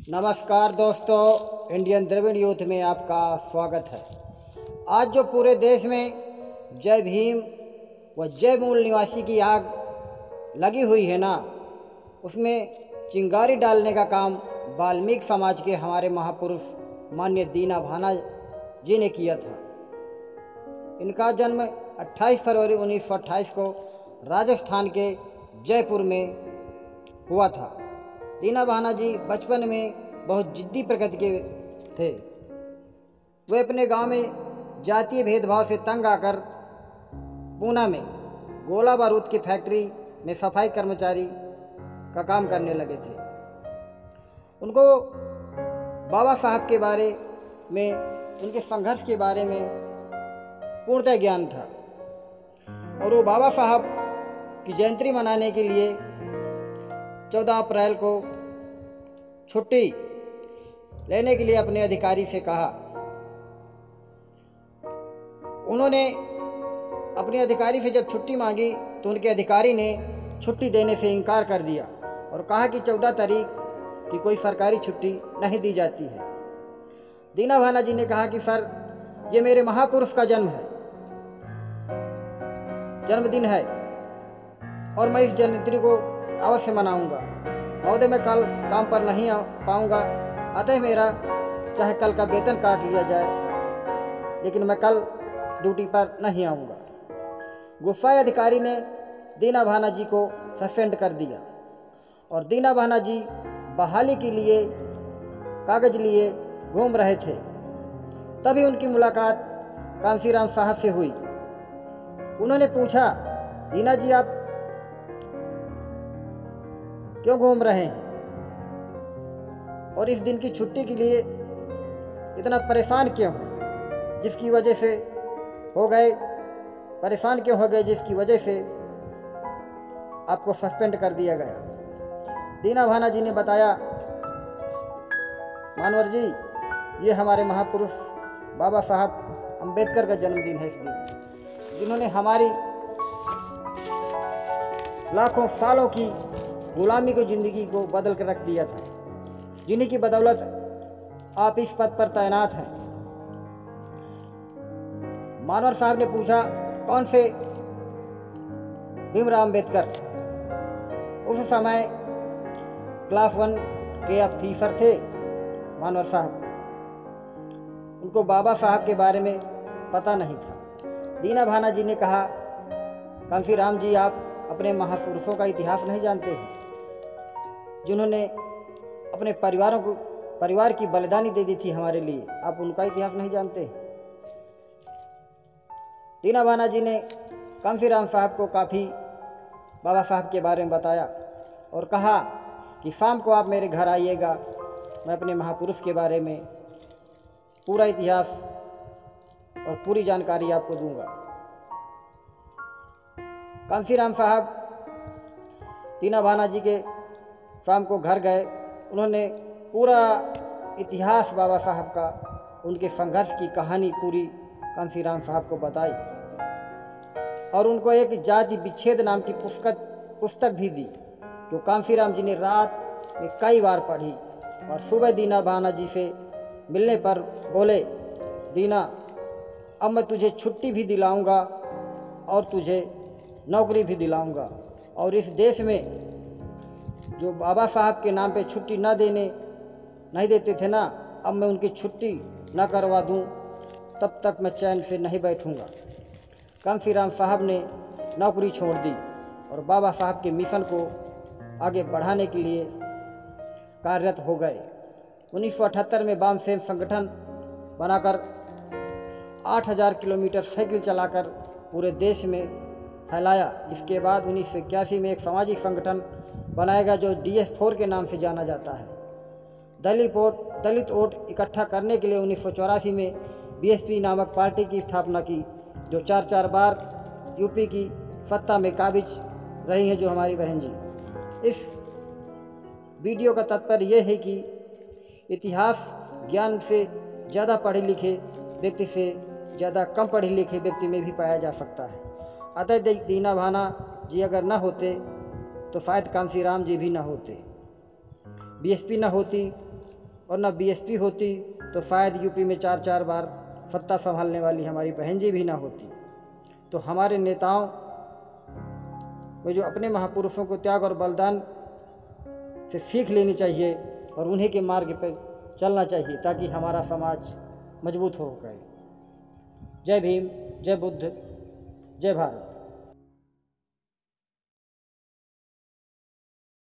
नमस्कार दोस्तों, Indian Dravid youth में आपका स्वागत है। आज जो पूरे देश में जय भीम व जय मूल निवासी की आग लगी हुई है ना, उसमें चिंगारी डालने का काम वाल्मीकि समाज के हमारे महापुरुष माननीय दीना भाना जी ने किया था। इनका जन्म 28 फरवरी 1928 को राजस्थान के जयपुर में हुआ था। दीना भाना जी बचपन में बहुत जिद्दी प्रकृति के थे। वे अपने गांव में जातीय भेदभाव से तंग आकर पूना में गोला बारूद की फैक्ट्री में सफाई कर्मचारी का काम करने लगे थे। उनको बाबा साहब के बारे में, उनके संघर्ष के बारे में पूर्णतः ज्ञान था और वो बाबा साहब की जयंती मनाने के लिए 14 अप्रैल को छुट्टी लेने के लिए अपने अधिकारी से कहा। उन्होंने अपने अधिकारी से जब छुट्टी मांगी तो उनके अधिकारी ने छुट्टी देने से इनकार कर दिया और कहा कि 14 तारीख की कोई सरकारी छुट्टी नहीं दी जाती है। दीना भाना जी ने कहा कि सर, ये मेरे महापुरुष का जन्मदिन है और मैं इस जयंती को अवश्य मनाऊंगा। महोदय, मैं कल काम पर नहीं आ पाऊंगा, अतः मेरा चाहे कल का वेतन काट लिया जाए, लेकिन मैं कल ड्यूटी पर नहीं आऊंगा। गुस्साए अधिकारी ने दीना भाना जी को सस्पेंड कर दिया और दीना भाना जी बहाली के लिए कागज लिए घूम रहे थे। तभी उनकी मुलाकात कांसीराम साहब से हुई। उन्होंने पूछा, दीना जी आप क्यों घूम रहे हैं और इस दिन की छुट्टी के लिए इतना परेशान क्यों हैं, जिसकी वजह से जिसकी वजह से आपको सस्पेंड कर दिया गया। दीना भाना जी ने बताया, मानवर जी, ये हमारे महापुरुष बाबा साहब अंबेडकर का जन्मदिन है। इस दिन जिन्होंने हमारी लाखों सालों की गुलामी को जिंदगी को बदल कर रख दिया था, जिन्हीं की बदौलत आप इस पद पर तैनात हैं। मानवर साहब ने पूछा, कौन से भीमराव अंबेडकर? उस समय क्लास 1 के ऑफिसर थे मानवर साहब। उनको बाबा साहब के बारे में पता नहीं था। दीना भाना जी ने कहा, कांसीराम जी, आप अपने महापुरुषों का इतिहास नहीं जानते हैं, जिन्होंने अपने परिवार की बलिदानी दे दी थी हमारे लिए। आप उनका इतिहास नहीं जानते। दीना भाना जी ने कांसीराम साहब को काफ़ी बाबा साहब के बारे में बताया और कहा कि शाम को आप मेरे घर आइएगा, मैं अपने महापुरुष के बारे में पूरा इतिहास और पूरी जानकारी आपको दूंगा। कांसीराम साहब दीना भाना जी के शाम को घर गए। उन्होंने पूरा इतिहास बाबा साहब का, उनके संघर्ष की कहानी पूरी कांसीराम साहब को बताई और उनको एक जाति विच्छेद नाम की पुस्तक भी दी, जो कांसीराम जी ने रात में कई बार पढ़ी और सुबह दीना भाना जी से मिलने पर बोले, दीना, अब मैं तुझे छुट्टी भी दिलाऊंगा और तुझे नौकरी भी दिलाऊंगा, और इस देश में जो बाबा साहब के नाम पे छुट्टी नहीं देते थे ना, अब मैं उनकी छुट्टी ना करवा दूं, तब तक मैं चैन से नहीं बैठूंगा। कांसीराम साहब ने नौकरी छोड़ दी और बाबा साहब के मिशन को आगे बढ़ाने के लिए कार्यरत हो गए। 1978 में वामसेन संगठन बनाकर 8000 किलोमीटर साइकिल चलाकर पूरे देश में फैलाया। इसके बाद 1981 में एक सामाजिक संगठन बनाएगा जो DS4 के नाम से जाना जाता है। दलित वोट इकट्ठा करने के लिए 1984 में BSP नामक पार्टी की स्थापना की, जो 4 बार यूपी की सत्ता में काबिज रही हैं, जो हमारी बहन जी। इस वीडियो का तात्पर्य यह है कि इतिहास ज्ञान से ज़्यादा पढ़े लिखे व्यक्ति से ज़्यादा कम पढ़े लिखे व्यक्ति में भी पाया जा सकता है। अतः दीना भाना जी अगर न होते तो शायद कांसीराम जी भी न होते, BSP न होती और ना बीएसपी होती तो शायद यूपी में 4-4 बार सत्ता संभालने वाली हमारी बहन जी भी ना होती। तो हमारे नेताओं में जो अपने महापुरुषों को त्याग और बलिदान से सीख लेनी चाहिए और उन्हीं के मार्ग पर चलना चाहिए ताकि हमारा समाज मजबूत हो गए। जय भीम, जय बुद्ध, जय भारत।